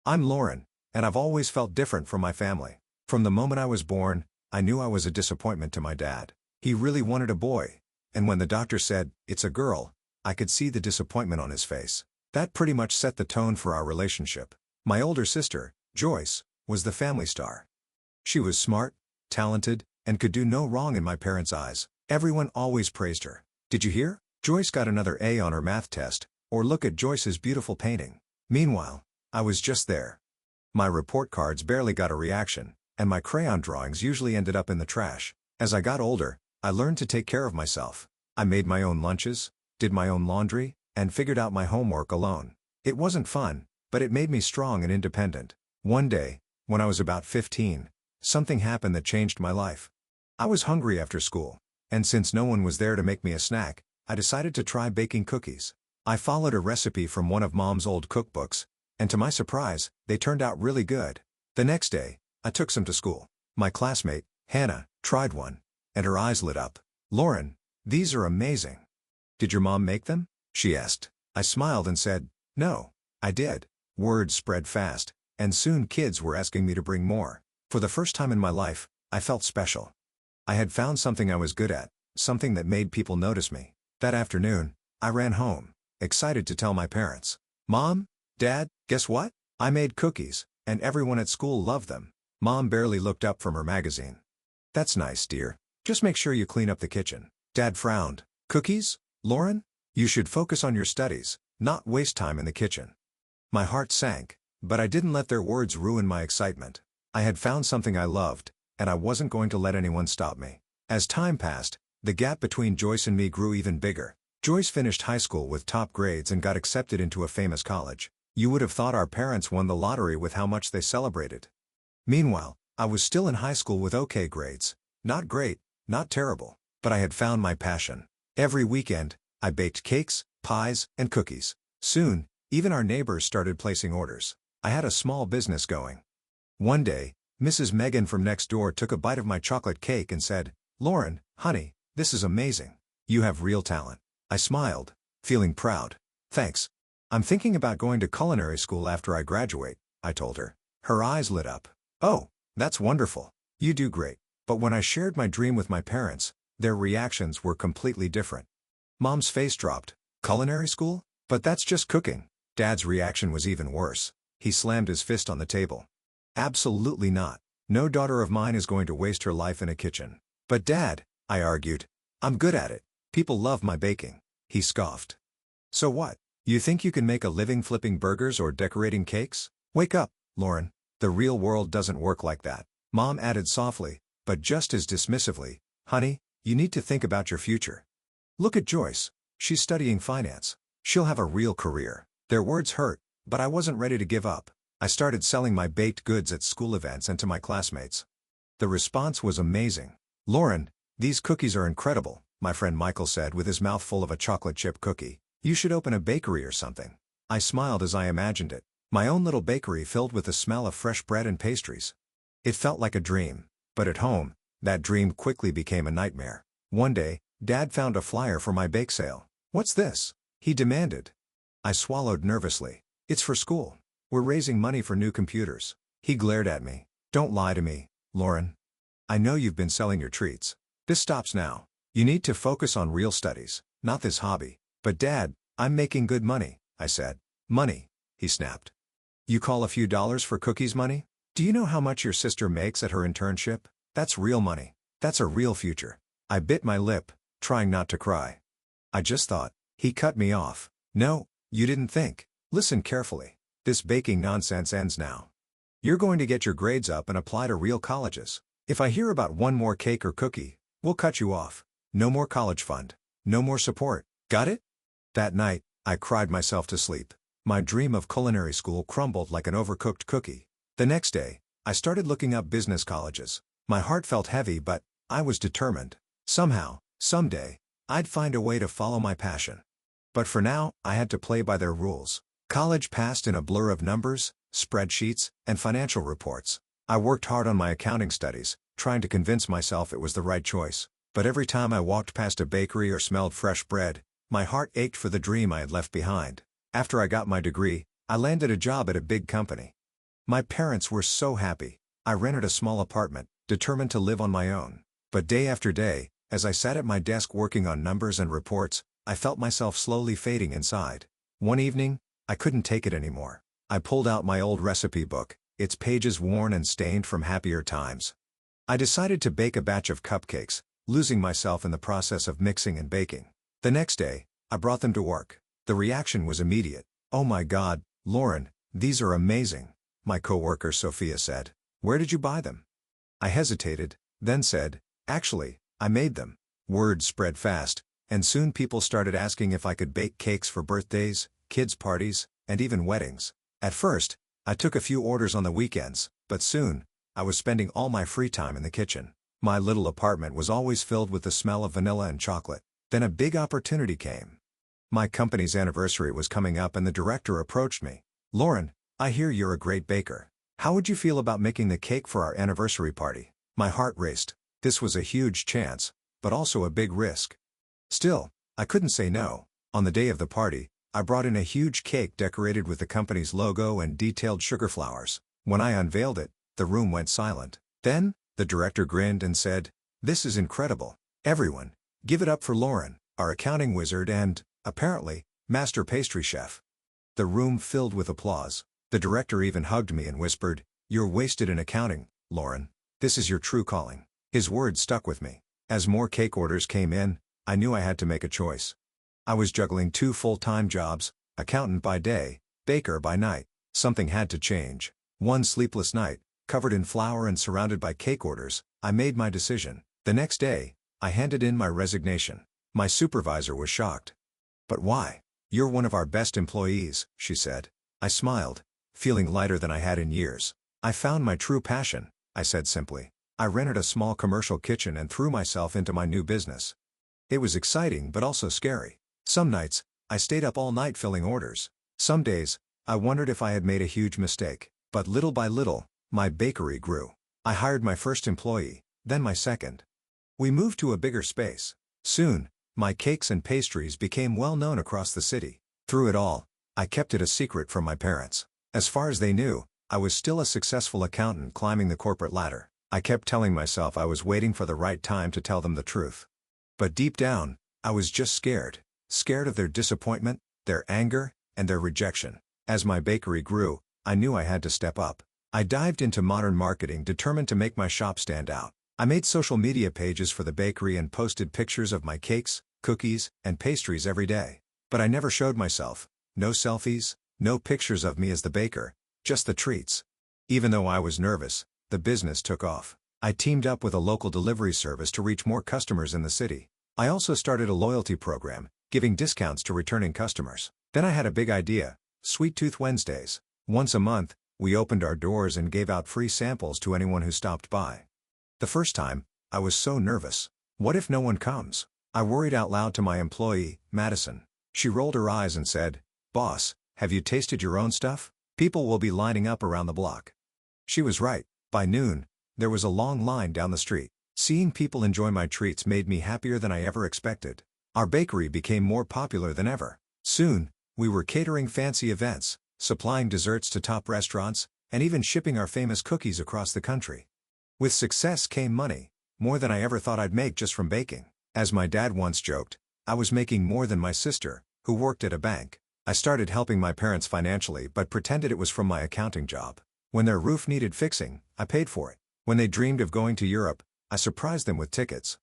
I'm Lauren, and I've always felt different from my family. From the moment I was born, I knew I was a disappointment to my dad. He really wanted a boy, and when the doctor said, "It's a girl," I could see the disappointment on his face. That pretty much set the tone for our relationship. My older sister, Joyce, was the family star. She was smart, talented, and could do no wrong in my parents' eyes. Everyone always praised her. Did you hear? Joyce got another A on her math test, or look at Joyce's beautiful painting. Meanwhile, I was just there. My report cards barely got a reaction, and my crayon drawings usually ended up in the trash. As I got older, I learned to take care of myself. I made my own lunches, did my own laundry, and figured out my homework alone. It wasn't fun, but it made me strong and independent. One day, when I was about 15, something happened that changed my life. I was hungry after school, and since no one was there to make me a snack, I decided to try baking cookies. I followed a recipe from one of Mom's old cookbooks, and to my surprise, they turned out really good. The next day, I took some to school. My classmate, Hannah, tried one, and her eyes lit up. "Lauren, these are amazing. Did your mom make them?" she asked. I smiled and said, "No, I did." Word spread fast, and soon kids were asking me to bring more. For the first time in my life, I felt special. I had found something I was good at, something that made people notice me. That afternoon, I ran home, excited to tell my parents. "Mom, Dad, guess what? I made cookies, and everyone at school loved them." Mom barely looked up from her magazine. "That's nice, dear. Just make sure you clean up the kitchen." Dad frowned. "Cookies, Lauren? You should focus on your studies, not waste time in the kitchen." My heart sank, but I didn't let their words ruin my excitement. I had found something I loved, and I wasn't going to let anyone stop me. As time passed, the gap between Joyce and me grew even bigger. Joyce finished high school with top grades and got accepted into a famous college. You would have thought our parents won the lottery with how much they celebrated. Meanwhile, I was still in high school with okay grades. Not great, not terrible, but I had found my passion. Every weekend, I baked cakes, pies, and cookies. Soon, even our neighbors started placing orders. I had a small business going. One day, Mrs. Megan from next door took a bite of my chocolate cake and said, "Lauren, honey, this is amazing. You have real talent." I smiled, feeling proud. "Thanks. I'm thinking about going to culinary school after I graduate," I told her. Her eyes lit up. "Oh, that's wonderful. You do great." But when I shared my dream with my parents, their reactions were completely different. Mom's face dropped. "Culinary school? But that's just cooking." Dad's reaction was even worse. He slammed his fist on the table. "Absolutely not. No daughter of mine is going to waste her life in a kitchen." "But Dad," I argued, "I'm good at it. People love my baking." He scoffed. "So what? You think you can make a living flipping burgers or decorating cakes? Wake up, Lauren. The real world doesn't work like that." Mom added softly, but just as dismissively, "Honey, you need to think about your future. Look at Joyce. She's studying finance. She'll have a real career." Their words hurt, but I wasn't ready to give up. I started selling my baked goods at school events and to my classmates. The response was amazing. "Lauren, these cookies are incredible," my friend Michael said with his mouth full of a chocolate chip cookie. "You should open a bakery or something." I smiled as I imagined it. My own little bakery filled with the smell of fresh bread and pastries. It felt like a dream, but at home, that dream quickly became a nightmare. One day, Dad found a flyer for my bake sale. "What's this?" he demanded. I swallowed nervously. "It's for school. We're raising money for new computers." He glared at me. "Don't lie to me, Lauren. I know you've been selling your treats. This stops now. You need to focus on real studies, not this hobby." "But Dad, I'm making good money," I said. "Money?" he snapped. "You call a few dollars for cookies money? Do you know how much your sister makes at her internship? That's real money. That's a real future." I bit my lip, trying not to cry. "I just thought." He cut me off. "No, you didn't think. Listen carefully. This baking nonsense ends now. You're going to get your grades up and apply to real colleges. If I hear about one more cake or cookie, we'll cut you off. No more college fund. No more support. Got it?" That night, I cried myself to sleep. My dream of culinary school crumbled like an overcooked cookie. The next day, I started looking up business colleges. My heart felt heavy, but I was determined. Somehow, someday, I'd find a way to follow my passion. But for now, I had to play by their rules. College passed in a blur of numbers, spreadsheets, and financial reports. I worked hard on my accounting studies, trying to convince myself it was the right choice. But every time I walked past a bakery or smelled fresh bread, my heart ached for the dream I had left behind. After I got my degree, I landed a job at a big company. My parents were so happy. I rented a small apartment, determined to live on my own. But day after day, as I sat at my desk working on numbers and reports, I felt myself slowly fading inside. One evening, I couldn't take it anymore. I pulled out my old recipe book, its pages worn and stained from happier times. I decided to bake a batch of cupcakes, losing myself in the process of mixing and baking. The next day, I brought them to work. The reaction was immediate. "Oh my God, Lauren, these are amazing," my coworker Sophia said. "Where did you buy them?" I hesitated, then said, "Actually, I made them." Word spread fast, and soon people started asking if I could bake cakes for birthdays, kids' parties, and even weddings. At first, I took a few orders on the weekends, but soon, I was spending all my free time in the kitchen. My little apartment was always filled with the smell of vanilla and chocolate. Then a big opportunity came. My company's anniversary was coming up and the director approached me. "Lauren, I hear you're a great baker. How would you feel about making the cake for our anniversary party?" My heart raced. This was a huge chance, but also a big risk. Still, I couldn't say no. On the day of the party, I brought in a huge cake decorated with the company's logo and detailed sugar flowers. When I unveiled it, the room went silent. Then, the director grinned and said, "This is incredible. Everyone, give it up for Lauren, our accounting wizard and, apparently, master pastry chef." The room filled with applause. The director even hugged me and whispered, "You're wasted in accounting, Lauren. This is your true calling." His words stuck with me. As more cake orders came in, I knew I had to make a choice. I was juggling 2 full-time jobs, accountant by day, baker by night. Something had to change. One sleepless night, covered in flour and surrounded by cake orders, I made my decision. The next day, I handed in my resignation. My supervisor was shocked. "But why? You're one of our best employees," she said. I smiled, feeling lighter than I had in years. "I found my true passion," I said simply. I rented a small commercial kitchen and threw myself into my new business. It was exciting but also scary. Some nights, I stayed up all night filling orders. Some days, I wondered if I had made a huge mistake. But little by little, my bakery grew. I hired my first employee, then my second. We moved to a bigger space. Soon, my cakes and pastries became well known across the city. Through it all, I kept it a secret from my parents. As far as they knew, I was still a successful accountant climbing the corporate ladder. I kept telling myself I was waiting for the right time to tell them the truth. But deep down, I was just scared. Scared of their disappointment, their anger, and their rejection. As my bakery grew, I knew I had to step up. I dived into modern marketing determined to make my shop stand out. I made social media pages for the bakery and posted pictures of my cakes, cookies, and pastries every day. But I never showed myself. No selfies, no pictures of me as the baker, just the treats. Even though I was nervous, the business took off. I teamed up with a local delivery service to reach more customers in the city. I also started a loyalty program, giving discounts to returning customers. Then I had a big idea: Sweet Tooth Wednesdays. Once a month, we opened our doors and gave out free samples to anyone who stopped by. The first time, I was so nervous. What if no one comes? I worried out loud to my employee, Madison. She rolled her eyes and said, "Boss, have you tasted your own stuff? People will be lining up around the block." She was right. By noon, there was a long line down the street. Seeing people enjoy my treats made me happier than I ever expected. Our bakery became more popular than ever. Soon, we were catering fancy events, supplying desserts to top restaurants, and even shipping our famous cookies across the country. With success came money, more than I ever thought I'd make just from baking. As my dad once joked, I was making more than my sister, who worked at a bank. I started helping my parents financially but pretended it was from my accounting job. When their roof needed fixing, I paid for it. When they dreamed of going to Europe, I surprised them with tickets.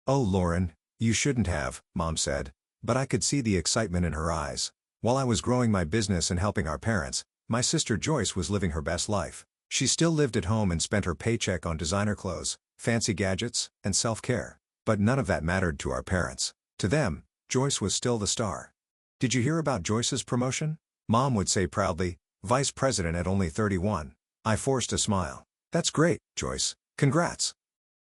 "Oh, Lauren, you shouldn't have," Mom said, but I could see the excitement in her eyes. While I was growing my business and helping our parents, my sister Joyce was living her best life. She still lived at home and spent her paycheck on designer clothes, fancy gadgets, and self-care. But none of that mattered to our parents. To them, Joyce was still the star. "Did you hear about Joyce's promotion?" Mom would say proudly, "Vice president at only 31. I forced a smile. "That's great, Joyce. Congrats."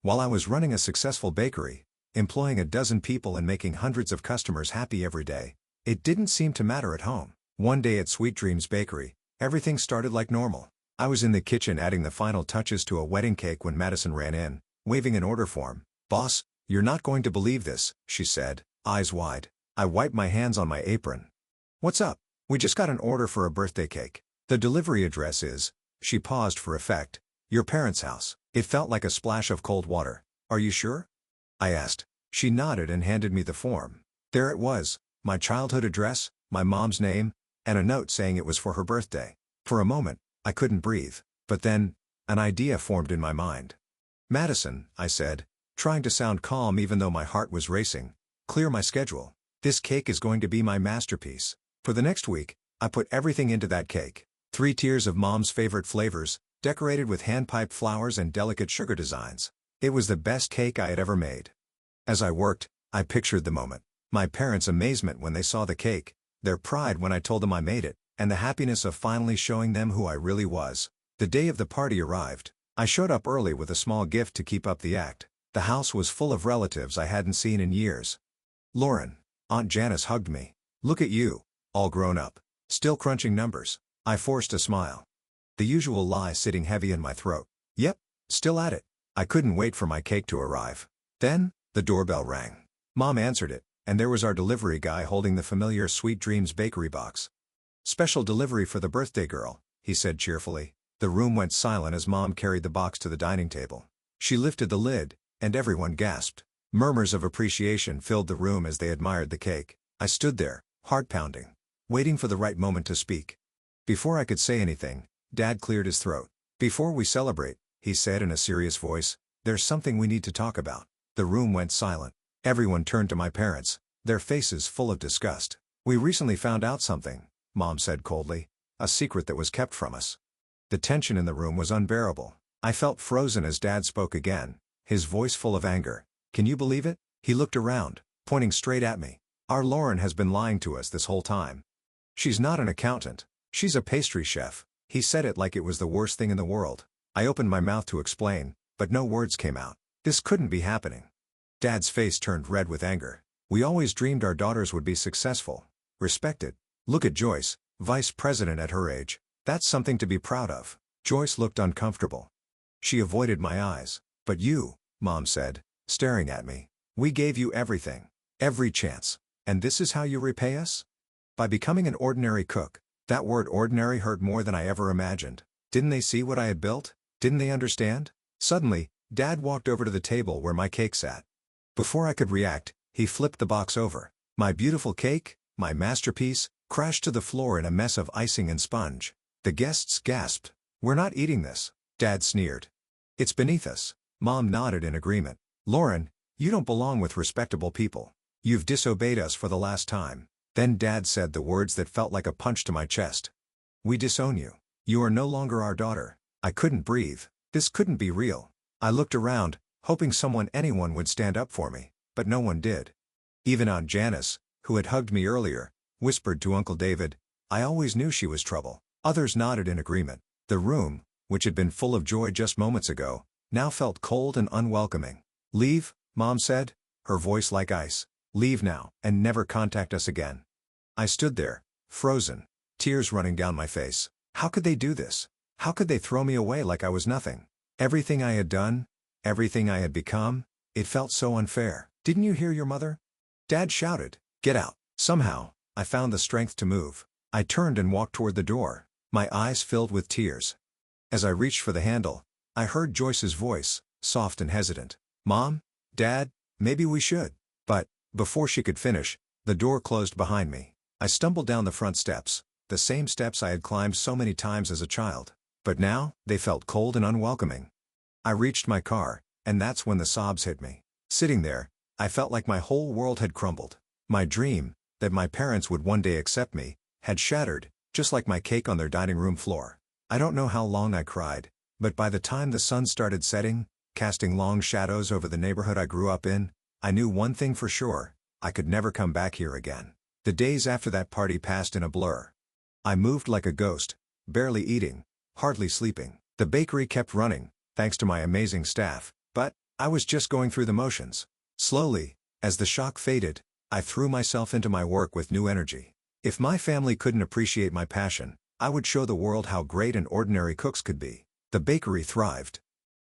While I was running a successful bakery, employing a dozen people and making hundreds of customers happy every day, it didn't seem to matter at home. One day at Sweet Dreams Bakery, everything started like normal. I was in the kitchen adding the final touches to a wedding cake when Madison ran in, waving an order form. "Boss, you're not going to believe this," she said, eyes wide. I wiped my hands on my apron. "What's up?" "We just got an order for a birthday cake. The delivery address is She paused for effect. Your parents' house. It felt like a splash of cold water. Are you sure? I asked. She nodded and handed me the form. There it was, my childhood address, my mom's name, and a note saying it was for her birthday. For a moment, I couldn't breathe, but then, an idea formed in my mind. Madison, I said, trying to sound calm even though my heart was racing, clear my schedule. This cake is going to be my masterpiece. For the next week, I put everything into that cake. 3 tiers of mom's favorite flavors, decorated with hand-piped flowers and delicate sugar designs. It was the best cake I had ever made. As I worked, I pictured the moment. My parents' amazement when they saw the cake, their pride when I told them I made it, and the happiness of finally showing them who I really was. The day of the party arrived. I showed up early with a small gift to keep up the act. The house was full of relatives I hadn't seen in years. Lauren, Aunt Janice hugged me. Look at you, all grown up, still crunching numbers. I forced a smile. The usual lie sitting heavy in my throat. Yep, still at it. I couldn't wait for my cake to arrive. Then, the doorbell rang. Mom answered it, and there was our delivery guy holding the familiar Sweet Dreams bakery box. Special delivery for the birthday girl, he said cheerfully. The room went silent as Mom carried the box to the dining table. She lifted the lid, and everyone gasped. Murmurs of appreciation filled the room as they admired the cake. I stood there, heart pounding, waiting for the right moment to speak. Before I could say anything, Dad cleared his throat. Before we celebrate, he said in a serious voice, there's something we need to talk about. The room went silent. Everyone turned to my parents, their faces full of disgust. We recently found out something, Mom said coldly, a secret that was kept from us. The tension in the room was unbearable. I felt frozen as Dad spoke again, his voice full of anger. Can you believe it? He looked around, pointing straight at me. Our Lauren has been lying to us this whole time. She's not an accountant. She's a pastry chef. He said it like it was the worst thing in the world. I opened my mouth to explain, but no words came out. This couldn't be happening. Dad's face turned red with anger. We always dreamed our daughters would be successful, respected. Look at Joyce, vice president at her age. That's something to be proud of. Joyce looked uncomfortable. She avoided my eyes. But you, Mom said, staring at me. We gave you everything. Every chance. And this is how you repay us? By becoming an ordinary cook. That word ordinary hurt more than I ever imagined. Didn't they see what I had built? Didn't they understand? Suddenly, Dad walked over to the table where my cake sat. Before I could react, he flipped the box over. My beautiful cake, my masterpiece, crashed to the floor in a mess of icing and sponge. The guests gasped. We're not eating this, Dad sneered. It's beneath us. Mom nodded in agreement. Lauren, you don't belong with respectable people. You've disobeyed us for the last time. Then Dad said the words that felt like a punch to my chest. We disown you. You are no longer our daughter. I couldn't breathe. This couldn't be real. I looked around, hoping anyone would stand up for me, but no one did. Even Aunt Janice, who had hugged me earlier, whispered to Uncle David, I always knew she was trouble. Others nodded in agreement. The room, which had been full of joy just moments ago, now felt cold and unwelcoming. Leave, Mom said, her voice like ice. Leave now, and never contact us again. I stood there, frozen, tears running down my face. How could they do this? How could they throw me away like I was nothing? Everything I had done, everything I had become, it felt so unfair. Didn't you hear your mother? Dad shouted, get out. Somehow, I found the strength to move. I turned and walked toward the door, my eyes filled with tears. As I reached for the handle, I heard Joyce's voice, soft and hesitant. Mom, Dad, maybe we should. But, before she could finish, the door closed behind me. I stumbled down the front steps, the same steps I had climbed so many times as a child. But now, they felt cold and unwelcoming. I reached my car, and that's when the sobs hit me. Sitting there, I felt like my whole world had crumbled. My dream, that my parents would one day accept me, had shattered, just like my cake on their dining room floor. I don't know how long I cried, but by the time the sun started setting, casting long shadows over the neighborhood I grew up in, I knew one thing for sure, I could never come back here again. The days after that party passed in a blur. I moved like a ghost, barely eating, hardly sleeping. The bakery kept running, thanks to my amazing staff, but I was just going through the motions. Slowly, as the shock faded, I threw myself into my work with new energy. If my family couldn't appreciate my passion, I would show the world how great and ordinary cooks could be. The bakery thrived.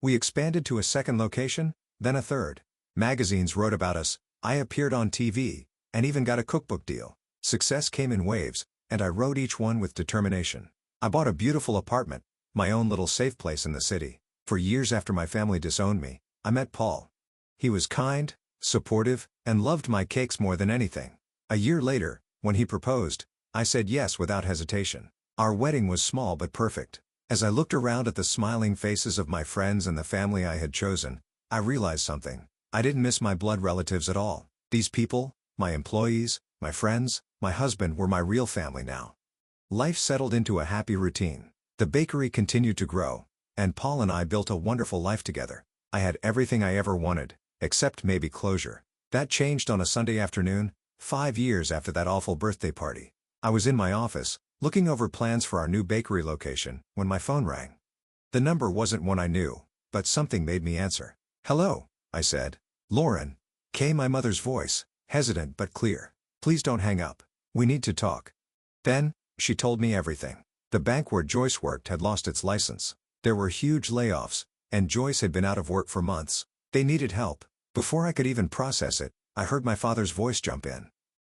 We expanded to a second location, then a third. Magazines wrote about us, I appeared on TV, and even got a cookbook deal. Success came in waves, and I rode each one with determination. I bought a beautiful apartment, my own little safe place in the city. For years after my family disowned me, I met Paul. He was kind, supportive, and loved my cakes more than anything. A year later, when he proposed, I said yes without hesitation. Our wedding was small but perfect. As I looked around at the smiling faces of my friends and the family I had chosen, I realized something. I didn't miss my blood relatives at all. These people, my employees, my friends, my husband were my real family now. Life settled into a happy routine. The bakery continued to grow, and Paul and I built a wonderful life together. I had everything I ever wanted, except maybe closure. That changed on a Sunday afternoon, 5 years after that awful birthday party. I was in my office, looking over plans for our new bakery location, when my phone rang. The number wasn't one I knew, but something made me answer. "Hello," I said. "Lauren." My mother's voice, hesitant but clear. "Please don't hang up. We need to talk." Then, she told me everything. The bank where Joyce worked had lost its license. There were huge layoffs, and Joyce had been out of work for months. They needed help. Before I could even process it, I heard my father's voice jump in.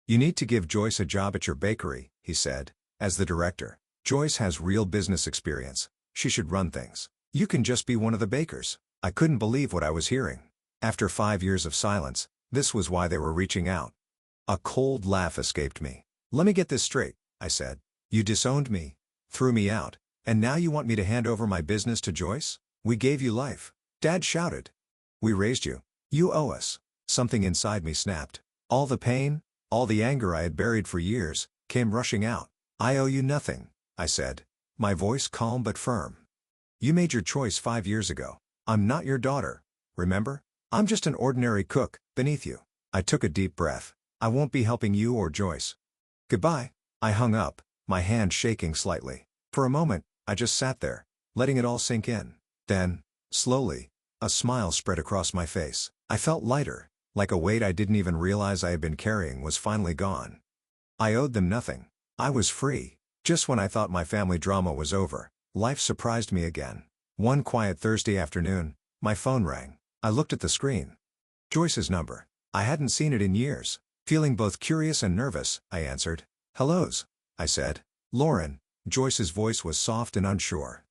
"You need to give Joyce a job at your bakery," he said. "As the director. Joyce has real business experience. She should run things. You can just be one of the bakers." I couldn't believe what I was hearing. After 5 years of silence, this was why they were reaching out. A cold laugh escaped me. "Let me get this straight," I said. "You disowned me, threw me out, and now you want me to hand over my business to Joyce? We gave you life." Dad shouted. "We raised you. You owe us." Something inside me snapped. All the pain, all the anger I had buried for years, came rushing out. "I owe you nothing," I said, my voice calm but firm. "You made your choice 5 years ago. I'm not your daughter, remember? I'm just an ordinary cook, beneath you." I took a deep breath. "I won't be helping you or Joyce. Goodbye." I hung up, my hand shaking slightly. For a moment, I just sat there, letting it all sink in. Then, slowly, a smile spread across my face. I felt lighter, like a weight I didn't even realize I had been carrying was finally gone. I owed them nothing. I was free. Just when I thought my family drama was over, life surprised me again. One quiet Thursday afternoon, my phone rang. I looked at the screen. Joyce's number. I hadn't seen it in years. Feeling both curious and nervous, I answered. "Hellos," I said. "Lauren." Joyce's voice was soft and unsure.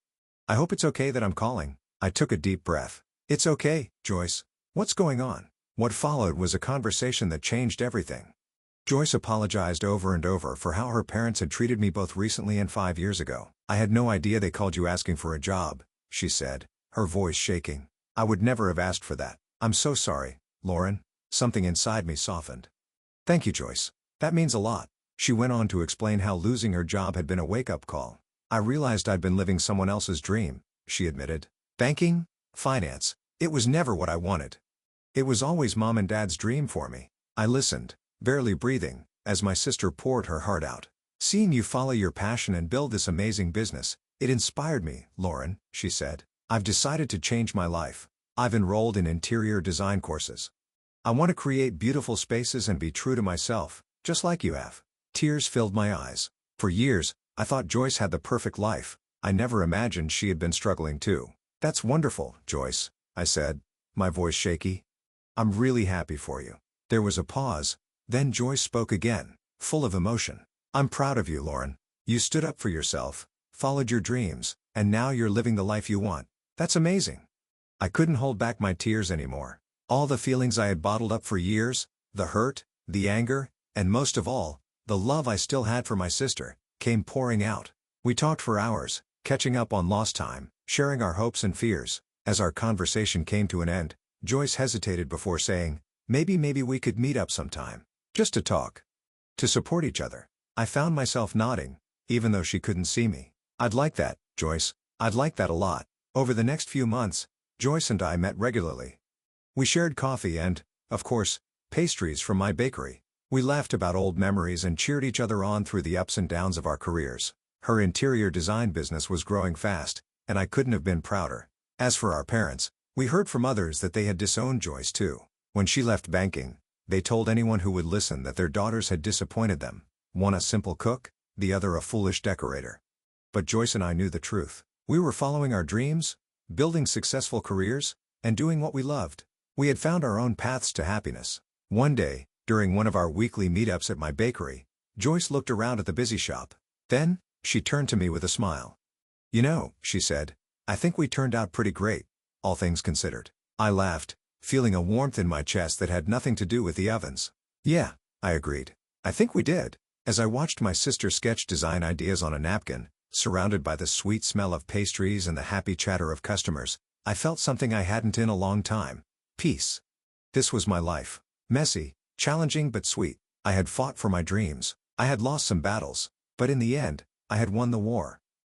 "I hope it's okay that I'm calling." I took a deep breath. "It's okay, Joyce. What's going on?" What followed was a conversation that changed everything. Joyce apologized over and over for how her parents had treated me both recently and 5 years ago. "I had no idea they called you asking for a job," she said, her voice shaking. "I would never have asked for that. I'm so sorry, Lauren." Something inside me softened. "Thank you, Joyce. That means a lot." She went on to explain how losing her job had been a wake-up call. "I realized I'd been living someone else's dream," she admitted. "Banking, finance, it was never what I wanted. It was always Mom and Dad's dream for me." I listened, barely breathing, as my sister poured her heart out. "Seeing you follow your passion and build this amazing business, it inspired me, Lauren," she said. "I've decided to change my life. I've enrolled in interior design courses. I want to create beautiful spaces and be true to myself, just like you have." Tears filled my eyes. For years, I thought Joyce had the perfect life. I never imagined she had been struggling too. "That's wonderful, Joyce," I said, my voice shaky. "I'm really happy for you." There was a pause, then Joyce spoke again, full of emotion. "I'm proud of you, Lauren. You stood up for yourself, followed your dreams, and now you're living the life you want. That's amazing." I couldn't hold back my tears anymore. All the feelings I had bottled up for years, the hurt, the anger, and most of all, the love I still had for my sister, came pouring out. We talked for hours, catching up on lost time, sharing our hopes and fears. As our conversation came to an end, Joyce hesitated before saying, maybe we could meet up sometime. Just to talk. To support each other." I found myself nodding, even though she couldn't see me. "I'd like that, Joyce. I'd like that a lot." Over the next few months, Joyce and I met regularly. We shared coffee and, of course, pastries from my bakery. We laughed about old memories and cheered each other on through the ups and downs of our careers. Her interior design business was growing fast, and I couldn't have been prouder. As for our parents, we heard from others that they had disowned Joyce too. When she left banking, they told anyone who would listen that their daughters had disappointed them, one a simple cook, the other a foolish decorator. But Joyce and I knew the truth. We were following our dreams, building successful careers, and doing what we loved. We had found our own paths to happiness. One day, during one of our weekly meetups at my bakery, Joyce looked around at the busy shop. Then, she turned to me with a smile. She said, I think we turned out pretty great, all things considered. I laughed, feeling a warmth in my chest that had nothing to do with the ovens. Yeah, I agreed. I think we did. As I watched my sister sketch design ideas on a napkin, surrounded by the sweet smell of pastries and the happy chatter of customers, I felt something I hadn't in a long time. Peace. This was my life. Messy, challenging but sweet. I had fought for my dreams. I had lost some battles. But in the end, I had won the war.